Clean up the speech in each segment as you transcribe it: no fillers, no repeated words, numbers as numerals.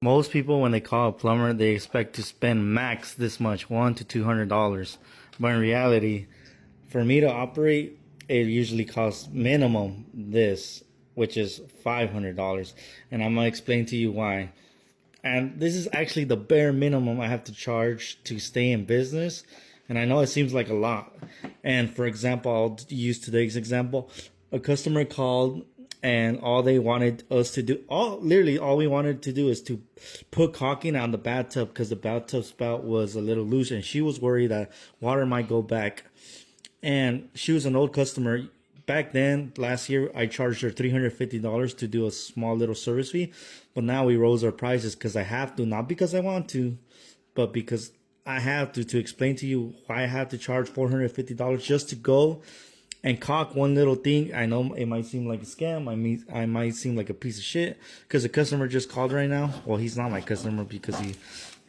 Most people, when they call a plumber, they expect to spend max this much, $100 to $200. But in reality, for me to operate, it usually costs minimum this, which is $500. And I'm gonna explain to you why. And this is actually the bare minimum I have to charge to stay in business. And I know it seems like a lot. And for example, I'll use today's example. A customer called and all they wanted us to do, literally all we wanted to do is to put caulking on the bathtub because the bathtub spout was a little loose and she was worried that water might go back. And she was an old customer. Back then, last year, I charged her $350 to do a small little service fee. But now we rose our prices because I have to, not because I want to, but because I have to explain to you why I have to charge $450 just to go and caulk one little thing. I know it might seem like a scam. I might seem like a piece of shit because the customer just called right now. Well, he's not my customer because he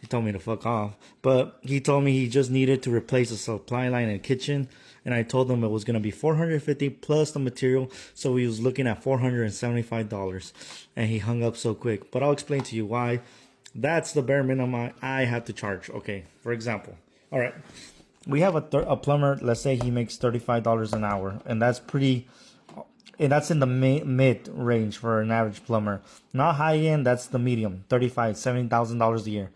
told me to fuck off. But he told me he just needed to replace the supply line in the kitchen. And I told him it was going to be $450 plus the material. So he was looking at $475. And he hung up so quick. But I'll explain to you why. That's the bare minimum I have to charge. Okay, for example. All right. We have a plumber. Let's say he makes $35 an hour. And that's pretty... And that's in the mid range for an average plumber. Not high end, that's the medium. $35,000, $70,000 a year.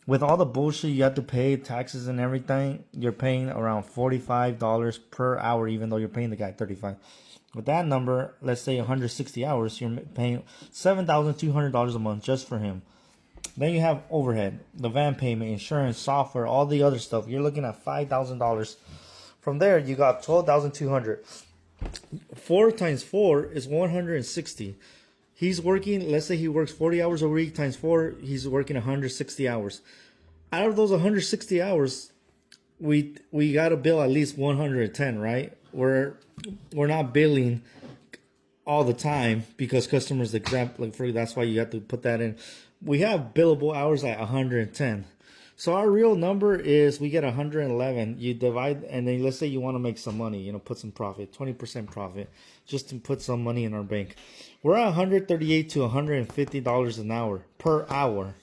With all the bullshit you have to pay, taxes and everything, you're paying around $45 per hour, even though you're paying the guy $35. With that number, let's say 160 hours, you're paying $7,200 a month just for him. Then you have overhead, the van payment, insurance, software, all the other stuff. You're looking at $5,000. From there, you got $12,200. 4 times 4 is 160. He's working, let's say he works 40 hours a week times 4, he's working 160 hours. Out of those 160 hours, we got to bill at least 110, right? We're not billing all the time because customers exempt, like for that's why you have to put that in. We have billable hours at 110. So our real number is we get 111. You divide, and then let's say you want to make some money, put some profit, 20% profit, just to put some money in our bank. We're at $138 to $150 an hour per hour.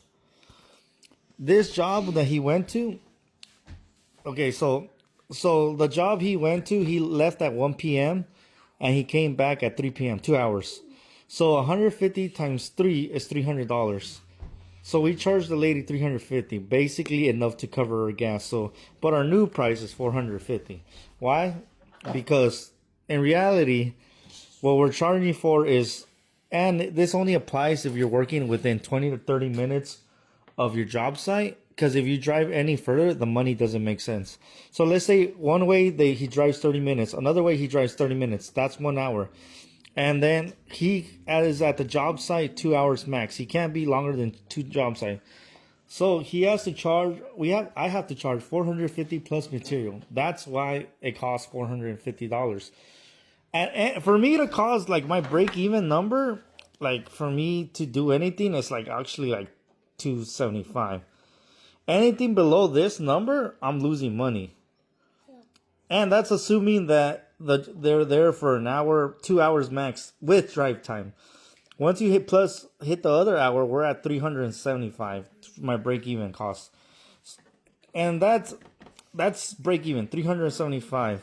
This job that he went to, okay, so the job he went to, he left at 1 p.m. and he came back at 3 p.m., 2 hours. So 150 times 3 is $300. So we charged the lady $350, basically enough to cover her gas. But our new price is $450. Why? Because in reality, what we're charging for is, and this only applies if you're working within 20 to 30 minutes of your job site. Because if you drive any further, the money doesn't make sense. So let's say one way he drives 30 minutes, another way he drives 30 minutes. That's 1 hour. And then he is at the job site 2 hours max. He can't be longer than 2 job sites. So he has to charge, I have to charge $450 plus material. That's why it costs $450. And for me to cause like my break-even number, like for me to do anything, it's like actually like $275. Anything below this number, I'm losing money. And that's assuming that they're there for an hour, 2 hours max with drive time. Once you hit the other hour, we're at $375, my break-even cost. And that's break-even, $375.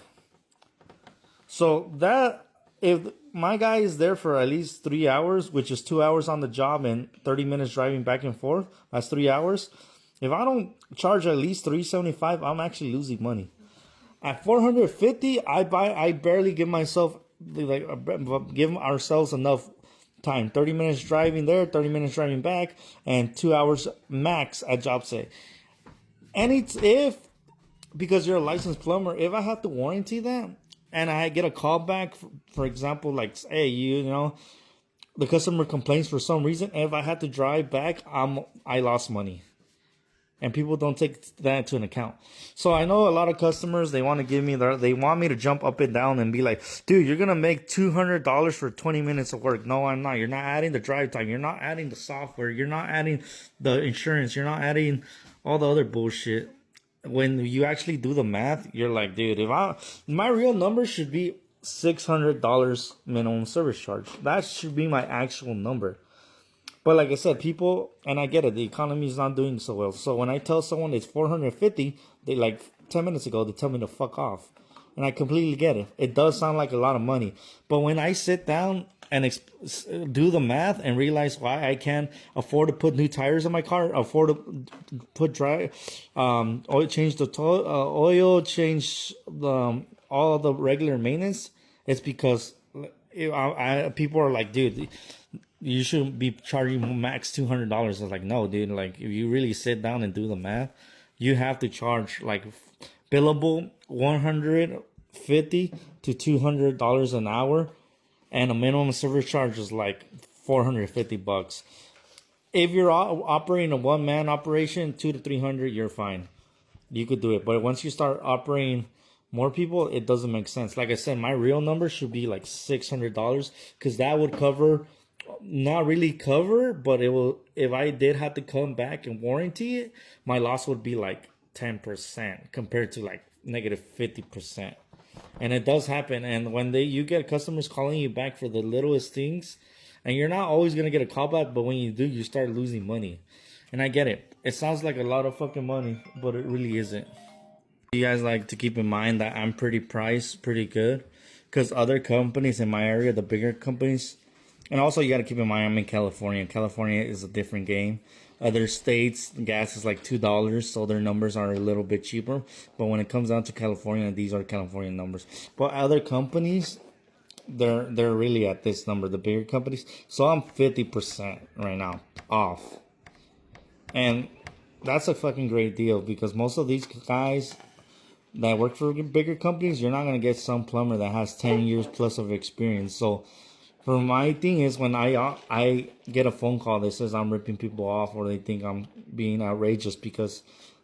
So that, if my guy is there for at least 3 hours, which is 2 hours on the job and 30 minutes driving back and forth, that's 3 hours. If I don't charge at least $375, I'm actually losing money. At $450, I barely give ourselves enough time. 30 minutes driving there, 30 minutes driving back, and 2 hours max at job site. And because you're a licensed plumber, if I have to warranty that, and I get a call back, for example, like, hey, the customer complains for some reason, and if I had to drive back, I lost money. And people don't take that into an account. So I know a lot of customers, they want me to jump up and down and be like, dude, you're going to make $200 for 20 minutes of work. No, I'm not. You're not adding the drive time. You're not adding the software. You're not adding the insurance. You're not adding all the other bullshit. When you actually do the math, you're like, dude, my real number should be $600 minimum service charge. That should be my actual number. But like I said, people, and I get it, the economy is not doing so well. So when I tell someone it's 450, they like 10 minutes ago, they tell me to fuck off. And I completely get it. It does sound like a lot of money. But when I sit down and do the math and realize why I can't afford to put new tires in my car, afford to put oil, change the oil, change all the regular maintenance, it's because people are like, dude, you shouldn't be charging max $200. I was like, no, dude. Like, if you really sit down and do the math, you have to charge like billable $150 to $200 an hour, and a minimum service charge is like $450. If you're operating a one-man operation, 200 to 300, you're fine. You could do it. But once you start operating more people, it doesn't make sense. Like I said, my real number should be like $600, because that would cover, not really cover, but it will. If I did have to come back and warranty it, my loss would be like 10% compared to like negative 50%. And it does happen. And when you get customers calling you back for the littlest things, and you're not always gonna get a call back, but when you do, you start losing money. And I get it. It sounds like a lot of fucking money, but it really isn't. You guys like to keep in mind that I'm pretty good, because other companies in my area, the bigger companies, and also you got to keep in mind I'm in California. California is a different game. Other states, gas is like $2, so their numbers are a little bit cheaper. But when it comes down to California, these are California numbers. But other companies, they're really at this number, the bigger companies. So I'm 50% right now off, and that's a fucking great deal, because most of these guys that work for bigger companies, you're not gonna get some plumber that has 10 years plus of experience. So for my thing is, when I get a phone call that says I'm ripping people off, or they think I'm being outrageous because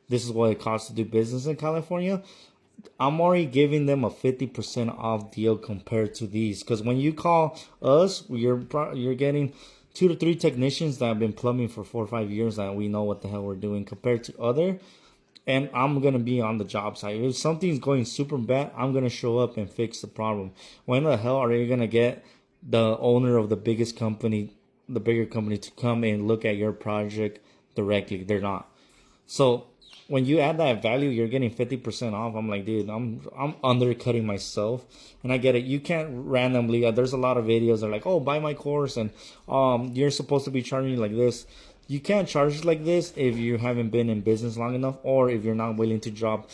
this is what it costs to do business in California, I'm already giving them a 50% off deal compared to these. Because when you call us, you're getting 2 to 3 technicians that have been plumbing for 4 or 5 years, and we know what the hell we're doing compared to other. And I'm going to be on the job site. If something's going super bad, I'm going to show up and fix the problem. When the hell are you going to get the owner of the biggest company, the bigger company, to come and look at your project directly? They're not. So when you add that value, you're getting 50% off. I'm like, dude, I'm undercutting myself. And I get it. You can't randomly, there's a lot of videos that are like, oh, buy my course, and you're supposed to be charging like this. You can't charge like this if you haven't been in business long enough, or if you're not willing to drop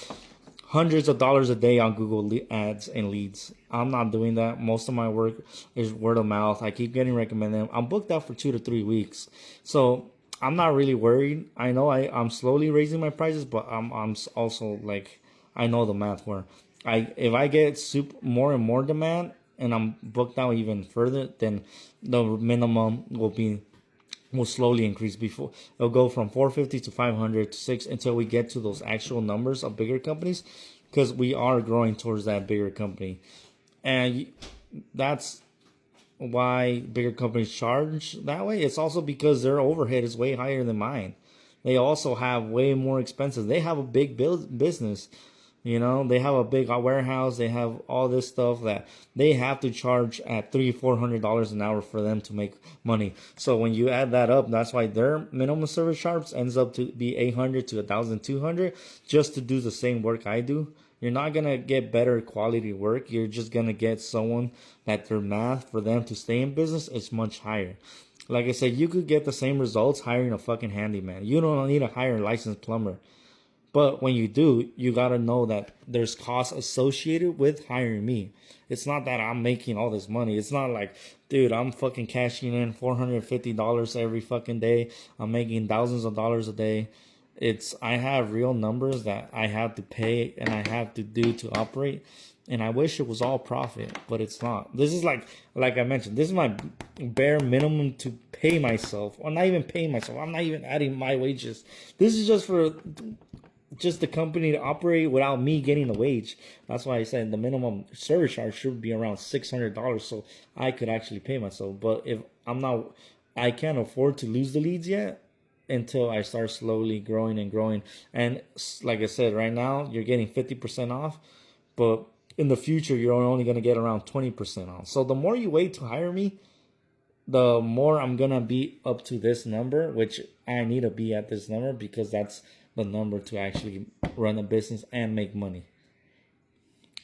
hundreds of dollars a day on Google ads and leads. I'm not doing that. Most of my work is word of mouth. I keep getting recommended. I'm booked out for 2 to 3 weeks. So I'm not really worried. I know I'm slowly raising my prices, but I'm also like, I know the math where if I get more and more demand, and I'm booked out even further, then the minimum will slowly increase. Before it'll go from 450 to 500 to 6, until we get to those actual numbers of bigger companies, because we are growing towards that bigger company. And that's why bigger companies charge that way. It's also because their overhead is way higher than mine. They also have way more expenses. They have a big business. You know, they have a big warehouse. They have all this stuff that they have to charge at $300-400 an hour for them to make money. So when you add that up, that's why their minimum service charge ends up to be $800 to $1,200 just to do the same work I do. You're not gonna get better quality work. You're just gonna get someone that their math for them to stay in business is much higher. Like I said, you could get the same results hiring a fucking handyman. You don't need to hire a licensed plumber. But when you do, you gotta know that there's costs associated with hiring me. It's not that I'm making all this money. It's not like, dude, I'm fucking cashing in $450 every fucking day. I'm making thousands of dollars a day. I have real numbers that I have to pay and I have to do to operate. And I wish it was all profit, but it's not. This is like I mentioned, this is my bare minimum to pay myself. Or not even paying myself. I'm not even adding my wages. This is just for just the company to operate without me getting a wage. That's why I said the minimum service charge should be around $600, so I could actually pay myself. But if I can't afford to lose the leads yet until I start slowly growing and growing. And like I said, right now you're getting 50% off, but in the future you're only going to get around 20% off. So the more you wait to hire me, the more I'm gonna be up to this number, which I need to be at this number because that's the number to actually run a business and make money.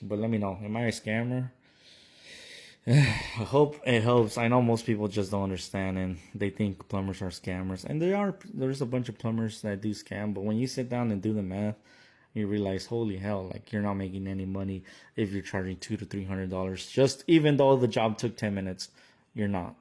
But let me know, am I a scammer? I hope it helps. I know most people just don't understand and they think plumbers are scammers, and there's a bunch of plumbers that do scam. But when you sit down and do the math, you realize, holy hell, like you're not making any money if you're charging $200 to $300. Just even though the job took 10 minutes, you're not.